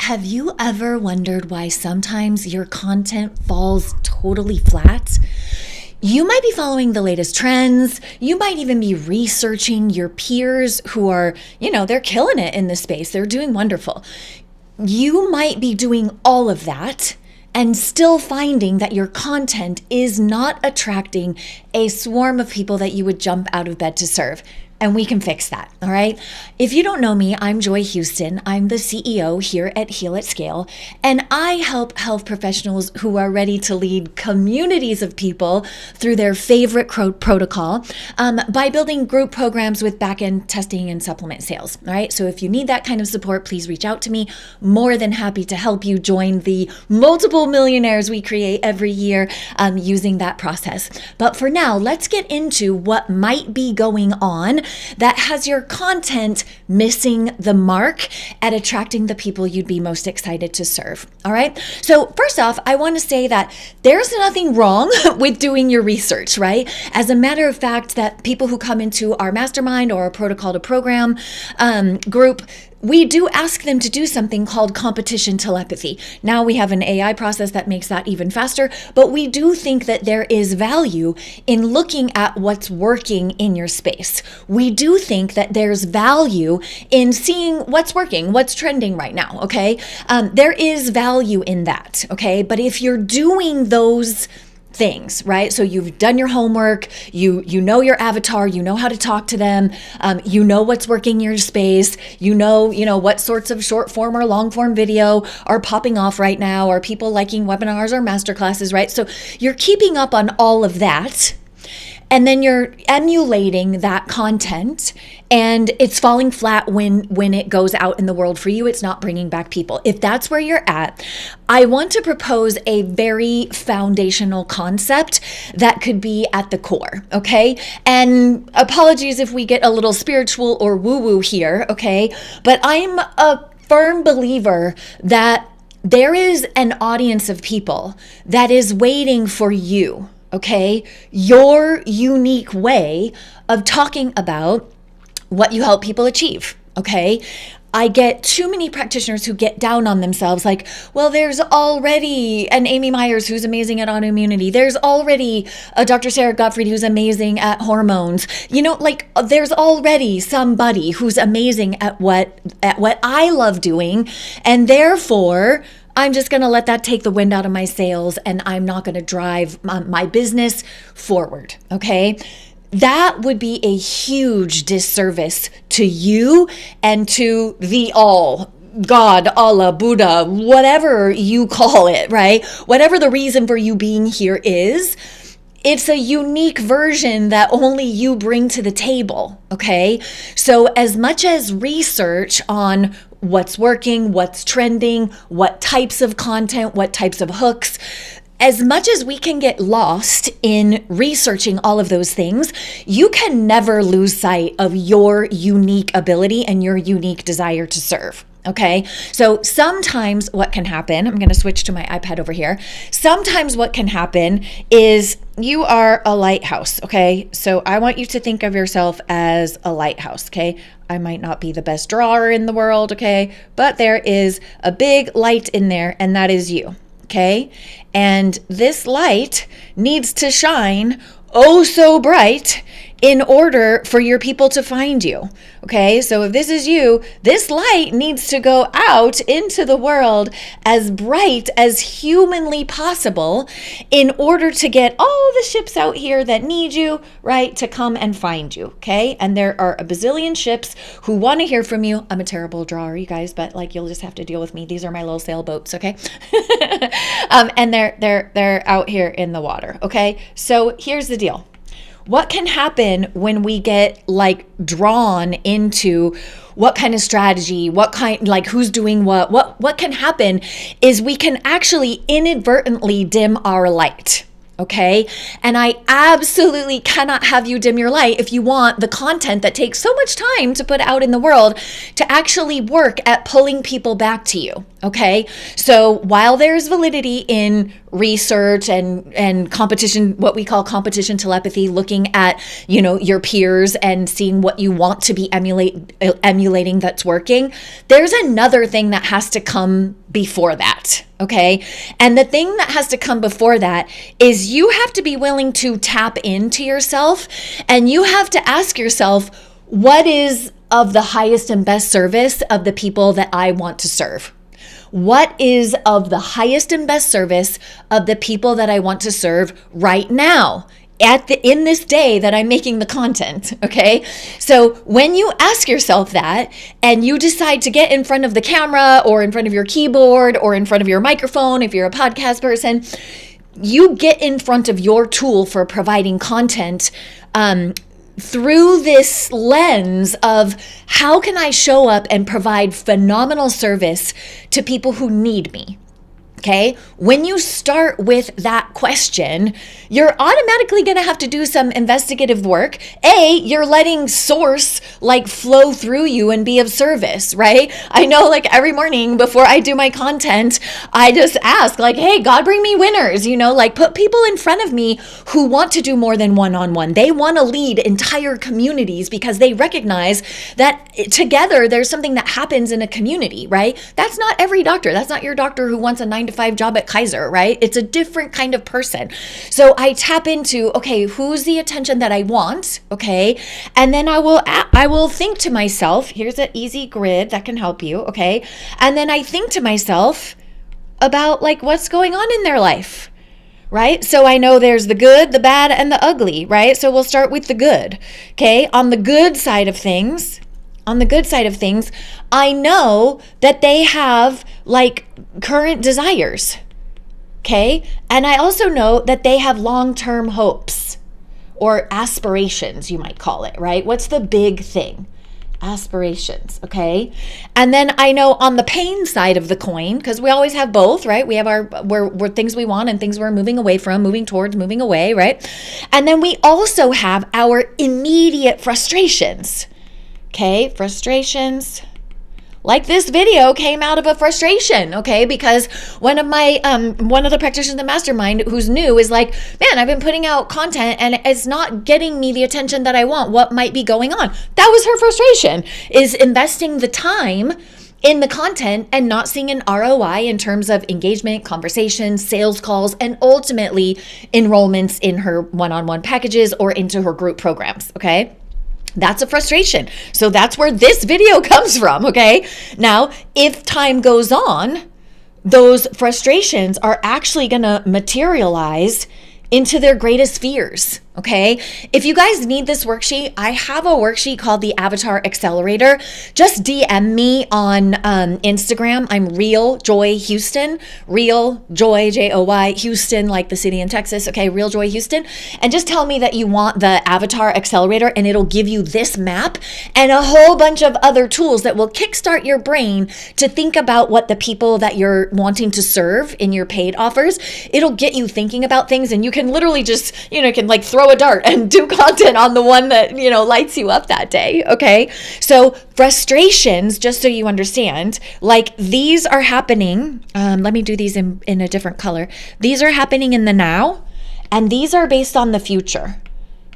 Have you ever wondered why sometimes your content falls totally flat? You might be following the latest trends. You might even be researching your peers who are, they're killing it in this space. They're doing wonderful. You might be doing all of that and still finding that your content is not attracting a swarm of people that you would jump out of bed to serve. And we can fix that, all right? If you don't know me, I'm Joy Houston. I'm the CEO here at HealAtScale, and I help health professionals who are ready to lead communities of people through their favorite protocol by building group programs with back-end testing and supplement sales, all right? So if you need that kind of support, please reach out to me. More than happy to help you join the multiple millionaires we create every year using that process. But for now, let's get into what might be going on that has your content missing the mark at attracting the people you'd be most excited to serve. All right. So first off, I want to say that there's nothing wrong with doing your research, right? As a matter of fact, that people who come into our mastermind or our protocol to program group, we do ask them to do something called competition telepathy. Now we have an AI process that makes that even faster, but we do think that there is value in looking at what's working in your space. We do think that there's value in seeing what's working, what's trending right now, okay? There is value in that, okay? But if you're doing those things, right? So you've done your homework, you know your avatar, you know how to talk to them, you know what's working in your space, you know what sorts of short form or long form video are popping off right now, are people liking webinars or masterclasses, right? So you're keeping up on all of that. And then you're emulating that content and it's falling flat when it goes out in the world for you. It's not bringing back people. If that's where you're at, I want to propose a very foundational concept that could be at the core, okay? And apologies if we get a little spiritual or woo-woo here, okay? But I'm a firm believer that there is an audience of people that is waiting for you. Okay, your unique way of talking about what you help people achieve. Okay, I get too many practitioners who get down on themselves like, well, there's already an Amy Myers who's amazing at autoimmunity. There's already a Dr. Sarah Gottfried who's amazing at hormones. There's already somebody who's amazing at what I love doing, and therefore I'm just going to let that take the wind out of my sails and I'm not going to drive my business forward, okay? That would be a huge disservice to you and to the all, God, Allah, Buddha, whatever you call it, right? Whatever the reason for you being here is, it's a unique version that only you bring to the table, okay? So as much as research on what's working, what's trending, what types of content, what types of hooks, as much as we can get lost in researching all of those things, you can never lose sight of your unique ability and your unique desire to serve. Okay, so sometimes what can happen, I'm going to switch to my iPad over here. Sometimes what can happen is you are a lighthouse, okay? So I want you to think of yourself as a lighthouse, okay? I might not be the best drawer in the world, okay? But there is a big light in there, and that is you, okay? And this light needs to shine oh so bright in order for your people to find you. Okay, so if this is you, this light needs to go out into the world as bright as humanly possible in order to get all the ships out here that need you, right, to come and find you. Okay, and there are a bazillion ships who want to hear from you. I'm a terrible drawer, you guys, but you'll just have to deal with me. These are my little sailboats, okay? And they're out here in the water. Okay, so here's the deal. What can happen when we get drawn into what kind of strategy, who's doing what can happen is we can actually inadvertently dim our light. Okay. And I absolutely cannot have you dim your light if you want the content that takes so much time to put out in the world to actually work at pulling people back to you. Okay. So while there's validity in research and competition, what we call competition telepathy, looking at, your peers and seeing what you want to be emulating that's working, there's another thing that has to come before that. Okay. And the thing that has to come before that is you have to be willing to tap into yourself, and you have to ask yourself, what is of the highest and best service of the people that I want to serve? What is of the highest and best service of the people that I want to serve right now? In this day that I'm making the content, okay? So when you ask yourself that and you decide to get in front of the camera or in front of your keyboard or in front of your microphone, if you're a podcast person, you get in front of your tool for providing content through this lens of how can I show up and provide phenomenal service to people who need me. Okay. When you start with that question, you're automatically going to have to do some investigative work. You're letting source flow through you and be of service, right? I know every morning before I do my content, I just ask hey, God, bring me winners, put people in front of me who want to do more than one-on-one. They want to lead entire communities because they recognize that together there's something that happens in a community, right? That's not every doctor. That's not your doctor who wants a 9-to-5 job at Kaiser, right? It's a different kind of person. So I tap into, okay, who's the attention that I want? Okay. And then I will think to myself, here's an easy grid that can help you. Okay. And then I think to myself about what's going on in their life, right? So I know there's the good, the bad, and the ugly, right? So we'll start with the good. Okay. On the good side of things, I know that they have current desires. Okay. And I also know that they have long-term hopes or aspirations, you might call it, right? What's the big thing? Aspirations. Okay. And then I know on the pain side of the coin, because we always have both, right? We have we're things we want and things we're moving away from, moving towards, moving away, right? And then we also have our immediate frustrations. Okay. Frustrations. This video came out of a frustration, okay? Because one of the practitioners in the mastermind who's new is man, I've been putting out content and it's not getting me the attention that I want. What might be going on? That was her frustration, is investing the time in the content and not seeing an ROI in terms of engagement, conversations, sales calls, and ultimately enrollments in her one-on-one packages or into her group programs, okay? That's a frustration. So that's where this video comes from, okay? Now, if time goes on, those frustrations are actually going to materialize into their greatest fears, okay? If you guys need this worksheet, I have a worksheet called the Avatar Accelerator. Just DM me on Instagram. I'm Real Joy Houston, Real Joy, Joy, Houston, like the city in Texas, okay? Real Joy Houston. And just tell me that you want the Avatar Accelerator, and it'll give you this map and a whole bunch of other tools that will kickstart your brain to think about what the people that you're wanting to serve in your paid offers. It'll get you thinking about things, and you can literally just, throw a dart and do content on the one that, lights you up that day. Okay. So frustrations, just so you understand, these are happening. Let me do these in a different color. These are happening in the now, and these are based on the future.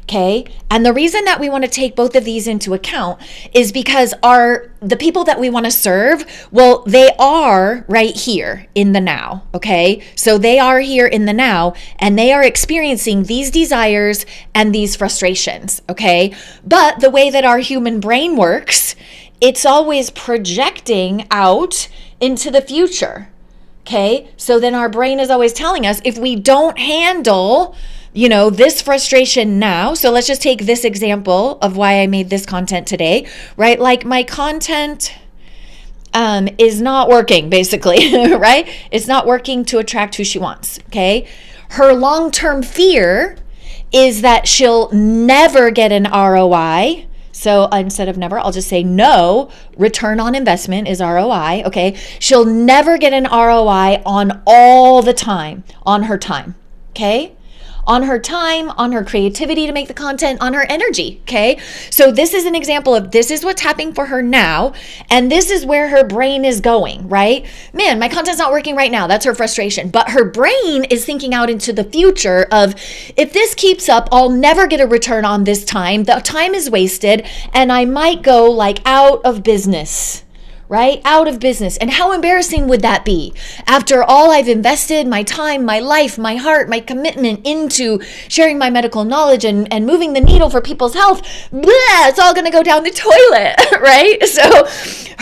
Okay. And the reason that we want to take both of these into account is because the people that we want to serve, well, they are right here in the now. Okay. So they are here in the now, and they are experiencing these desires and these frustrations. Okay. But the way that our human brain works, it's always projecting out into the future. Okay. So then our brain is always telling us if we don't handle this frustration now. So let's just take this example of why I made this content today, right? My content is not working, basically, right? It's not working to attract who she wants, okay? Her long-term fear is that she'll never get an ROI. So instead of never, I'll just say no, return on investment is ROI, okay? She'll never get an ROI on all the time, on her time, okay? on her time, on her creativity to make the content, on her energy, okay? So this is an example of this is what's happening for her now, and this is where her brain is going, right? Man, my content's not working right now. That's her frustration. But her brain is thinking out into the future of, if this keeps up, I'll never get a return on this time. The time is wasted, and I might go like out of business. Right? Out of business. And how embarrassing would that be? After all I've invested, my time, my life, my heart, my commitment into sharing my medical knowledge and moving the needle for people's health, it's all going to go down the toilet, right? So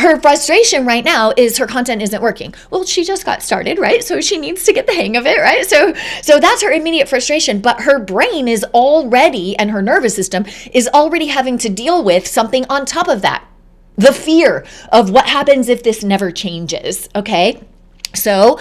her frustration right now is her content isn't working. Well, she just got started, right? So she needs to get the hang of it, right? So that's her immediate frustration, but her brain is already, and her nervous system is already having to deal with something on top of that. The fear of what happens if this never changes, okay? So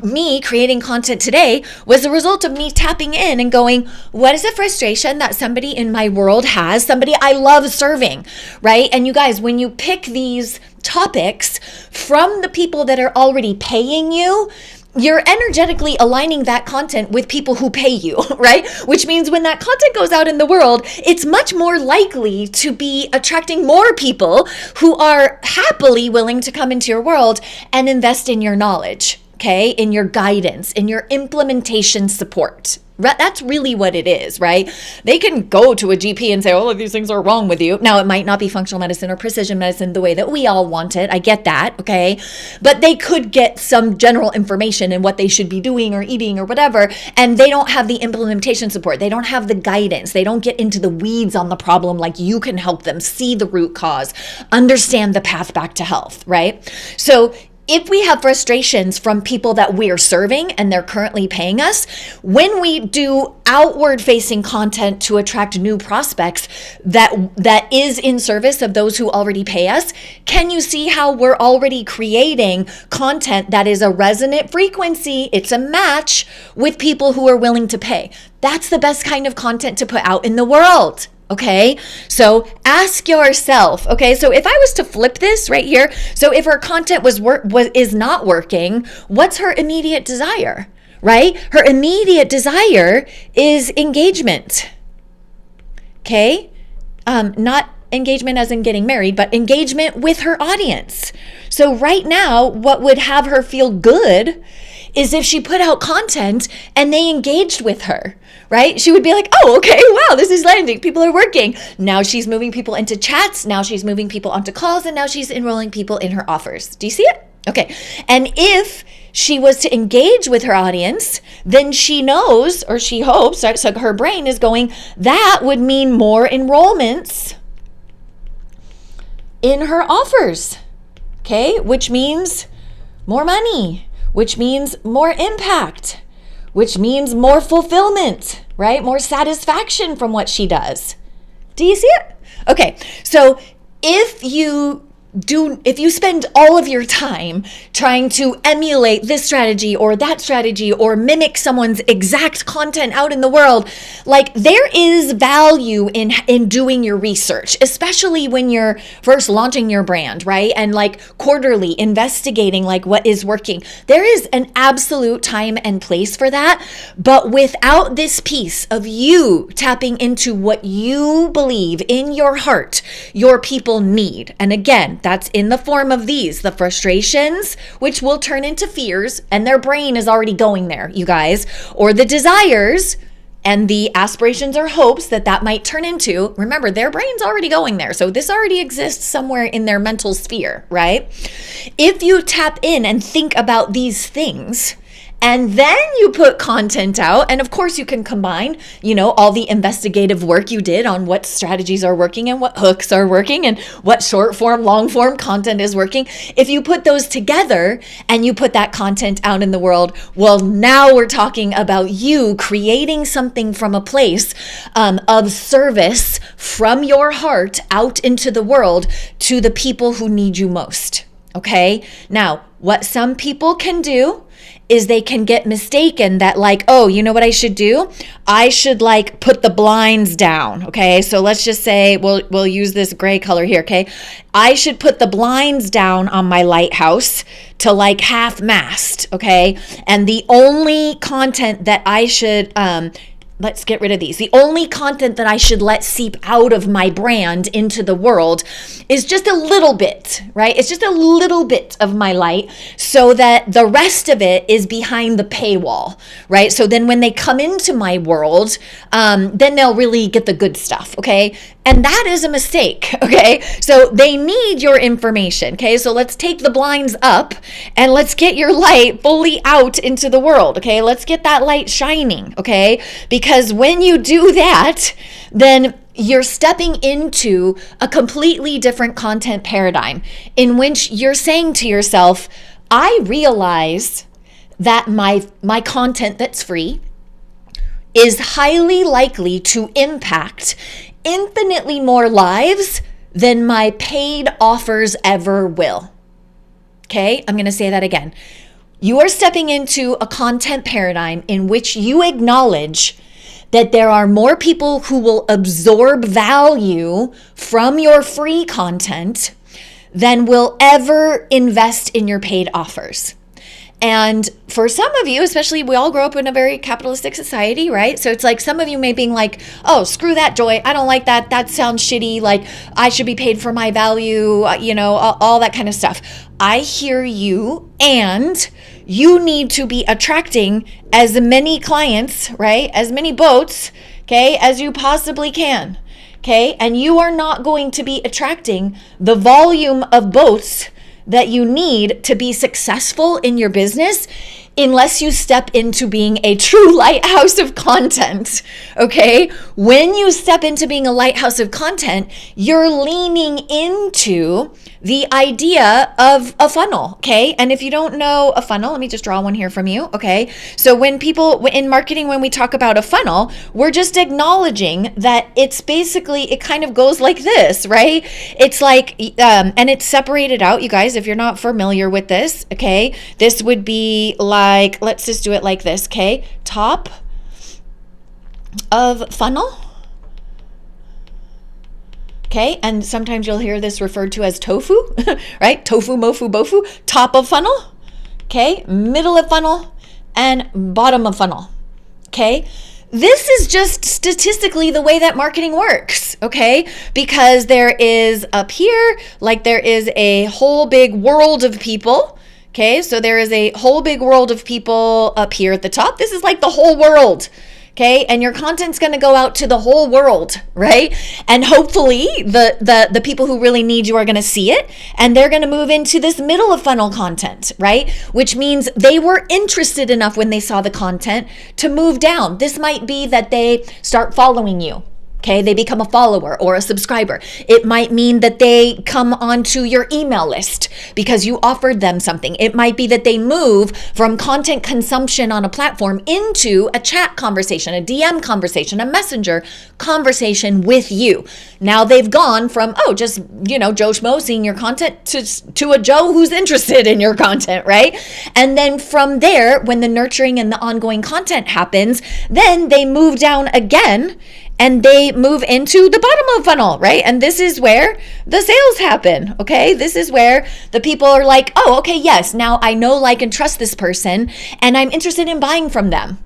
me creating content today was a result of me tapping in and going, what is a frustration that somebody in my world has, somebody I love serving, right? And you guys, when you pick these topics from the people that are already paying you, you're energetically aligning that content with people who pay you, right? Which means when that content goes out in the world, it's much more likely to be attracting more people who are happily willing to come into your world and invest in your knowledge, okay? In your guidance, in your implementation support. That's really what it is, right? They can go to a GP and say, all of these things are wrong with you. Now, it might not be functional medicine or precision medicine the way that we all want it. I get that, okay? But they could get some general information in what they should be doing or eating or whatever, and they don't have the implementation support. They don't have the guidance. They don't get into the weeds on the problem like you can help them see the root cause, understand the path back to health, right? So if we have frustrations from people that we're serving and they're currently paying us, when we do outward facing content to attract new prospects that is in service of those who already pay us, can you see how we're already creating content that is a resonant frequency? It's a match with people who are willing to pay. That's the best kind of content to put out in the world. Okay, so ask yourself, okay, so if I was to flip this right here, so if her content is not working, what's her immediate desire, right? Her immediate desire is engagement, okay? Not engagement as in getting married, but engagement with her audience. So right now, what would have her feel good is if she put out content and they engaged with her, right? She would be like, oh, okay, wow, this is landing. People are working. Now she's moving people into chats. Now she's moving people onto calls, and now she's enrolling people in her offers. Do you see it? Okay. And if she was to engage with her audience, then she knows, or she hopes, so her brain is going, that would mean more enrollments in her offers, okay? Which means more money, which means more impact, which means more fulfillment, right? More satisfaction from what she does. Do you see it? Okay, so if you spend all of your time trying to emulate this strategy or that strategy or mimic someone's exact content out in the world, like there is value in doing your research, especially when you're first launching your brand, right? And like quarterly investigating like what is working. There is an absolute time and place for that. But without this piece of you tapping into what you believe in your heart, your people need. And again, that's in the form of the frustrations, which will turn into fears, and their brain is already going there, you guys, or the desires and the aspirations or hopes that might turn into. Remember, their brain's already going there. So this already exists somewhere in their mental sphere, right? If you tap in and think about these things, and then you put content out, and of course you can combine, all the investigative work you did on what strategies are working and what hooks are working and what short form, long form content is working. If you put those together and you put that content out in the world, well, now we're talking about you creating something from a place of service from your heart out into the world to the people who need you most. Okay? Now, what some people can do is they can get mistaken that like, oh, you know what I should do? I should like put the blinds down, okay? So let's just say, we'll use this gray color here, okay? I should put the blinds down on my lighthouse to like half mast, okay? And the only content that I should let's get rid of these. The only content that I should let seep out of my brand into the world is just a little bit, right? It's just a little bit of my light so that the rest of it is behind the paywall, right? So then when they come into my world, then they'll really get the good stuff, okay? And that is a mistake, okay? So they need your information, okay? So let's take the blinds up and let's get your light fully out into the world, okay? Let's get that light shining, okay? Because when you do that, then you're stepping into a completely different content paradigm in which you're saying to yourself, I realize that my content that's free is highly likely to impact infinitely more lives than my paid offers ever will. Okay, I'm going to say that again. You are stepping into a content paradigm in which you acknowledge that there are more people who will absorb value from your free content than will ever invest in your paid offers. And for some of you, especially, we all grow up in a very capitalistic society, right? So it's like some of you may be like, oh, screw that, Joy. I don't like that. That sounds shitty. Like I should be paid for my value, all that kind of stuff. I hear you, and you need to be attracting as many clients, right? As many boats, okay, as you possibly can, okay? And you are not going to be attracting the volume of boats that you need to be successful in your business unless you step into being a true lighthouse of content, okay? When you step into being a lighthouse of content, you're leaning into the idea of a funnel, okay? And if you don't know a funnel, let me just draw one here from you, okay? So when people, in marketing, when we talk about a funnel, we're just acknowledging that it's basically, it kind of goes like this, right? It's like, and it's separated out, you guys, if you're not familiar with this, okay? This would be like, let's just do it like this, okay? Top of funnel. Okay, and sometimes you'll hear this referred to as tofu, right? Tofu, mofu, bofu. Top of funnel, okay? Middle of funnel, and bottom of funnel, okay? This is just statistically the way that marketing works, okay? Because there is up here, like there is a whole big world of people, okay? So there is a whole big world of people up here at the top. This is like the whole world. Okay, and your content's going to go out to the whole world, right? And hopefully the people who really need you are going to see it, and they're going to move into this middle of funnel content, right? Which means they were interested enough when they saw the content to move down. This might be that they start following you. Okay, they become a follower or a subscriber. It might mean that they come onto your email list because you offered them something. It might be that they move from content consumption on a platform into a chat conversation, a DM conversation, a messenger conversation with you. Now they've gone from, just, Joe Schmo seeing your content to a Joe who's interested in your content, right? And then from there, when the nurturing and the ongoing content happens, then they move down again and they move into the bottom of funnel, right? And this is where the sales happen, okay? This is where the people are like, oh, okay, yes, now I know, like, and trust this person, and I'm interested in buying from them.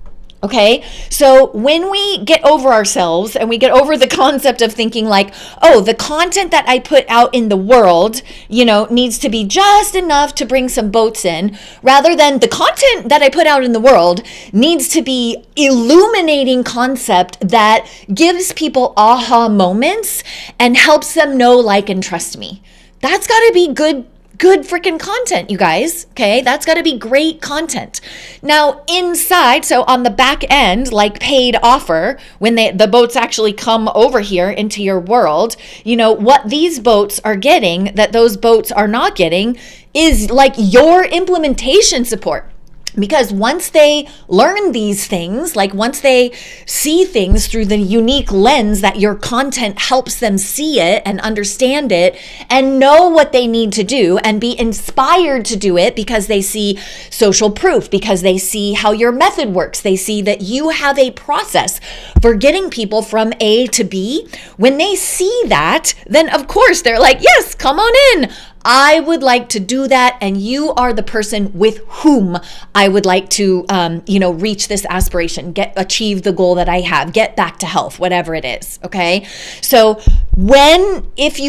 Okay, so when we get over ourselves and we get over the concept of thinking like, oh, the content that I put out in the world, needs to be just enough to bring some boats in, rather than the content that I put out in the world needs to be illuminating concept that gives people aha moments and helps them know, like, and trust me. That's got to be good freaking content, you guys, okay? That's got to be great content. Now, inside, so on the back end, like paid offer, when the boats actually come over here into your world, what these boats are getting that those boats are not getting is like your implementation support. Because once they learn these things, like once they see things through the unique lens that your content helps them see it and understand it and know what they need to do and be inspired to do it because they see social proof, because they see how your method works, they see that you have a process for getting people from A to B. When they see that, then of course they're like, yes, come on in. I would like to do that, and you are the person with whom I would like to, reach this aspiration, achieve the goal that I have, get back to health, whatever it is. Okay, so if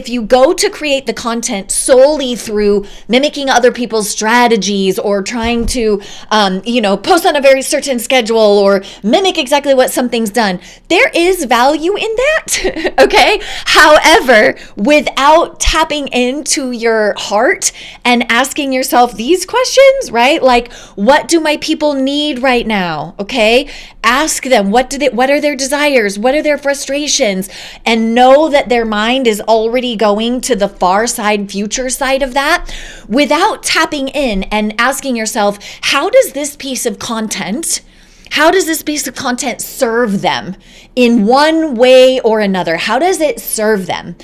you go to create the content solely through mimicking other people's strategies or trying to, post on a very certain schedule or mimic exactly what something's done, there is value in that. Okay, however, without tapping into your heart and asking yourself these questions, right? Like, what do my people need right now? Okay, ask them, what are their desires? What are their frustrations? And know that their mind is already going to the far side, future side of that, without tapping in and asking yourself, how does this piece of content serve them in one way or another? How does it serve them?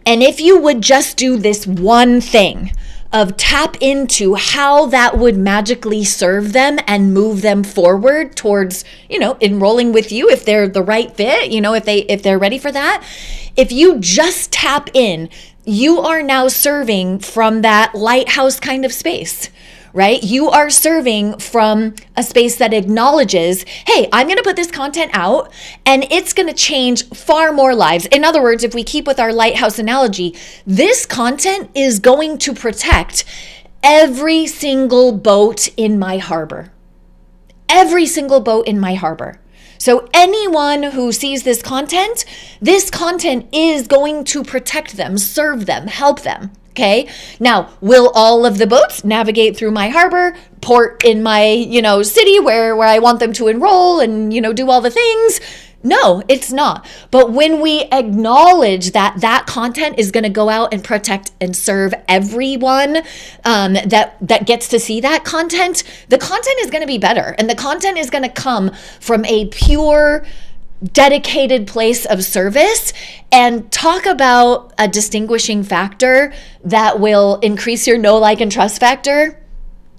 And if you would just do this one thing of tap into how that would magically serve them and move them forward towards, enrolling with you if they're the right fit, if they're ready for that. If you just tap in, you are now serving from that lighthouse kind of space, right? You are serving from a space that acknowledges, hey, I'm going to put this content out and it's going to change far more lives. In other words, if we keep with our lighthouse analogy, this content is going to protect every single boat in my harbor. Every single boat in my harbor. So anyone who sees this content is going to protect them, serve them, help them. Okay. Now, will all of the boats navigate through my harbor, port in my, city where I want them to enroll and, do all the things? No, it's not. But when we acknowledge that content is going to go out and protect and serve everyone that gets to see that content, the content is going to be better. And the content is going to come from a pure, dedicated place of service. And talk about a distinguishing factor that will increase your know, like, and trust factor.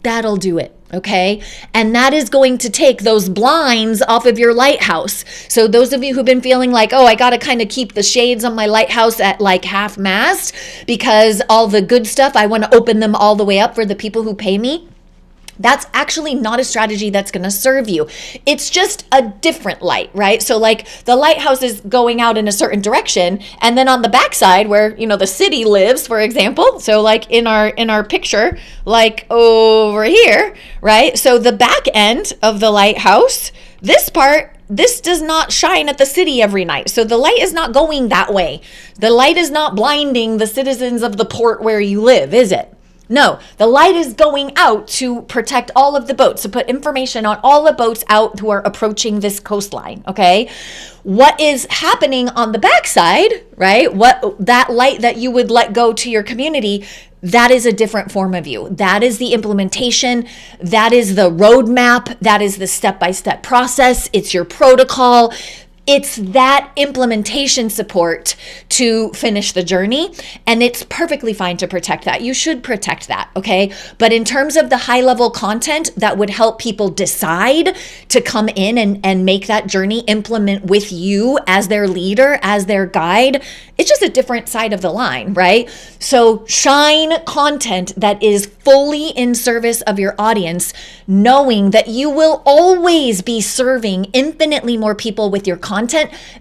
That'll do it. Okay. And that is going to take those blinds off of your lighthouse. So those of you who've been feeling like, oh, I got to kind of keep the shades on my lighthouse at like half mast because all the good stuff, I want to open them all the way up for the people who pay me. That's actually not a strategy that's going to serve you. It's just a different light, right? So like the lighthouse is going out in a certain direction, and then on the backside where, the city lives, for example, so like in our picture, like over here, right? So the back end of the lighthouse, this does not shine at the city every night. So the light is not going that way. The light is not blinding the citizens of the port where you live, is it? No, the light is going out to protect all of the boats, to put information on all the boats out who are approaching this coastline, okay? What is happening on the backside, right? That light that you would let go to your community, that is a different form of you. That is the implementation. That is the roadmap. That is the step-by-step process. It's your protocol. It's that implementation support to finish the journey, and it's perfectly fine to protect that. You should protect that, okay? But in terms of the high-level content that would help people decide to come in and make that journey, implement with you as their leader, as their guide, it's just a different side of the line, right? So shine content that is fully in service of your audience, knowing that you will always be serving infinitely more people with your content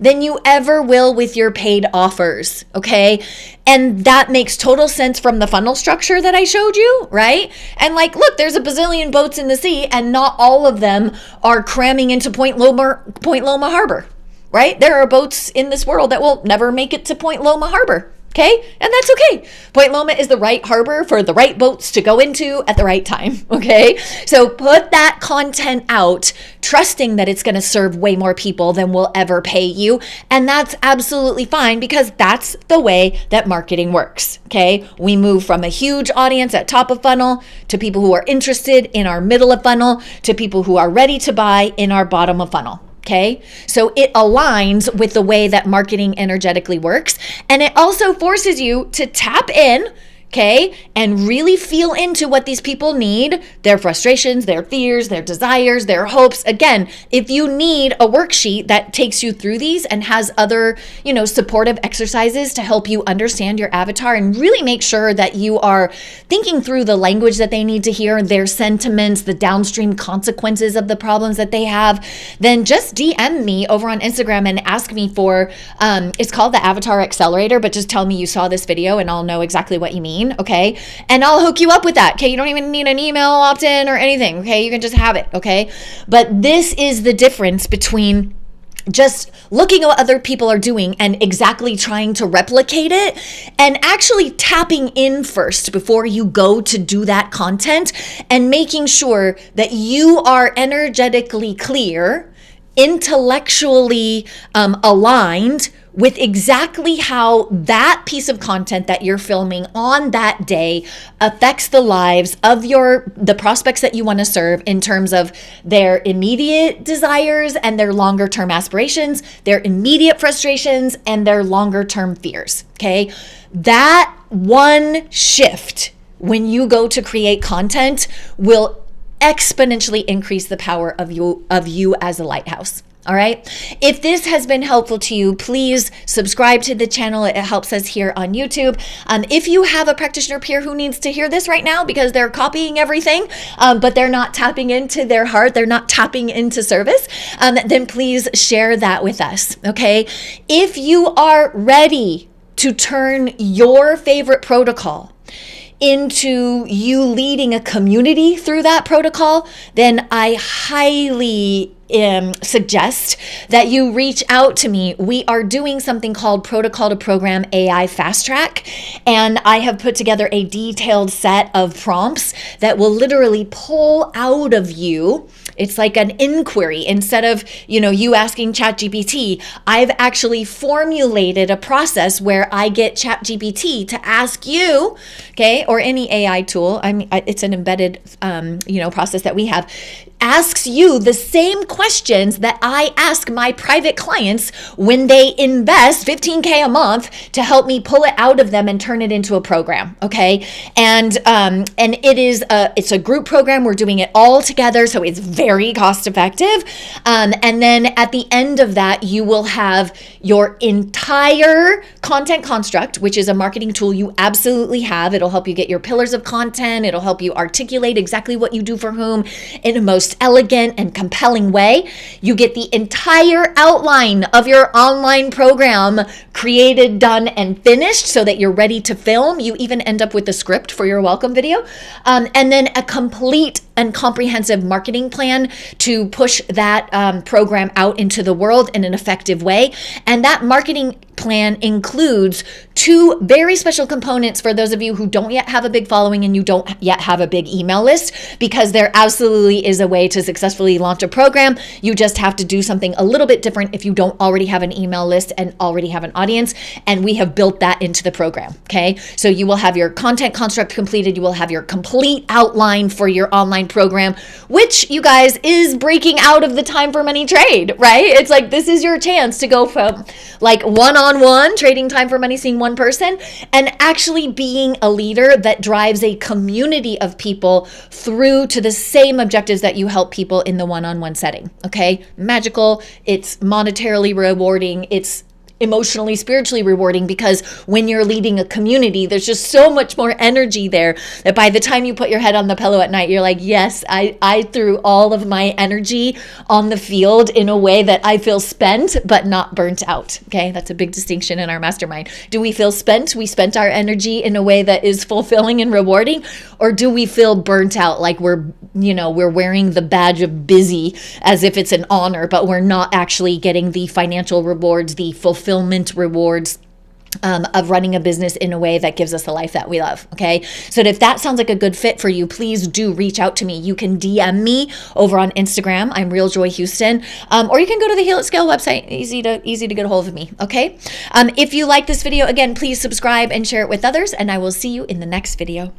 than you ever will with your paid offers, okay? And that makes total sense from the funnel structure that I showed you, right? And like, look, there's a bazillion boats in the sea and not all of them are cramming into Point Loma Harbor, right? There are boats in this world that will never make it to Point Loma Harbor. Okay? And that's okay. Point Loma is the right harbor for the right boats to go into at the right time. Okay? So put that content out, trusting that it's going to serve way more people than will ever pay you. And that's absolutely fine because that's the way that marketing works. Okay? We move from a huge audience at top of funnel to people who are interested in our middle of funnel to people who are ready to buy in our bottom of funnel. Okay, so it aligns with the way that marketing energetically works. And it also forces you to tap in, okay? And really feel into what these people need, their frustrations, their fears, their desires, their hopes. Again, if you need a worksheet that takes you through these and has other, supportive exercises to help you understand your avatar and really make sure that you are thinking through the language that they need to hear, their sentiments, the downstream consequences of the problems that they have, then just DM me over on Instagram and ask me for, it's called the Avatar Accelerator, but just tell me you saw this video and I'll know exactly what you mean, okay? And I'll hook you up with that, okay? You don't even need an email opt-in or anything, okay? You can just have it, okay? But this is the difference between just looking at what other people are doing and exactly trying to replicate it, and actually tapping in first before you go to do that content and making sure that you are energetically clear, intellectually aligned with exactly how that piece of content that you're filming on that day affects the lives of the prospects that you want to serve in terms of their immediate desires and their longer term aspirations, their immediate frustrations and their longer term fears, okay? That one shift when you go to create content will exponentially increase the power of you as a lighthouse. All right. If this has been helpful to you, please subscribe to the channel. It helps us here on YouTube. If you have a practitioner peer who needs to hear this right now because they're copying everything, but they're not tapping into their heart, they're not tapping into service, then please share that with us. Okay. If you are ready to turn your favorite protocol into you leading a community through that protocol, then I highly suggest that you reach out to me. We are doing something called Protocol to Program AI Fast Track, and I have put together a detailed set of prompts that will literally pull out of you. It's like an inquiry. Instead of, you asking ChatGPT, I've actually formulated a process where I get ChatGPT to ask you, okay, or any AI tool. It's an embedded, process that we have, asks you the same questions that I ask my private clients when they invest $15K a month to help me pull it out of them and turn it into a program. Okay. And it's a group program. We're doing it all together. So it's very cost effective. And then at the end of that, you will have your entire content construct, which is a marketing tool you absolutely have. It'll help you get your pillars of content. It'll help you articulate exactly what you do for whom in the most elegant and compelling way. You get the entire outline of your online program created, done, and finished so that you're ready to film. You even end up with the script for your welcome video. And then a complete and comprehensive marketing plan to push that program out into the world in an effective way. And that marketing plan includes 2 very special components for those of you who don't yet have a big following and you don't yet have a big email list, because there absolutely is a way to successfully launch a program. You just have to do something a little bit different if you don't already have an email list and already have an audience. And we have built that into the program. Okay. So you will have your content construct completed. You will have your complete outline for your online program, which, you guys, is breaking out of the time for money trade, right? It's like, this is your chance to go from like one-on-one trading time for money, seeing one person, and actually being a leader that drives a community of people through to the same objectives that you help people in the one-on-one setting. Okay. Magical. It's monetarily rewarding. It's emotionally, spiritually rewarding, because when you're leading a community, there's just so much more energy there that by the time you put your head on the pillow at night, you're like, yes, I threw all of my energy on the field in a way that I feel spent, but not burnt out. Okay. That's a big distinction in our mastermind. Do we feel spent? We spent our energy in a way that is fulfilling and rewarding, or do we feel burnt out? Like we're wearing the badge of busy as if it's an honor, but we're not actually getting the financial rewards, the fulfillment rewards of running a business in a way that gives us the life that we love. Okay. So if that sounds like a good fit for you, please do reach out to me. You can DM me over on Instagram. I'm Real Joy Houston. Or you can go to the HealAtScale website. Easy to get a hold of me. Okay. If you like this video, again, please subscribe and share it with others, and I will see you in the next video.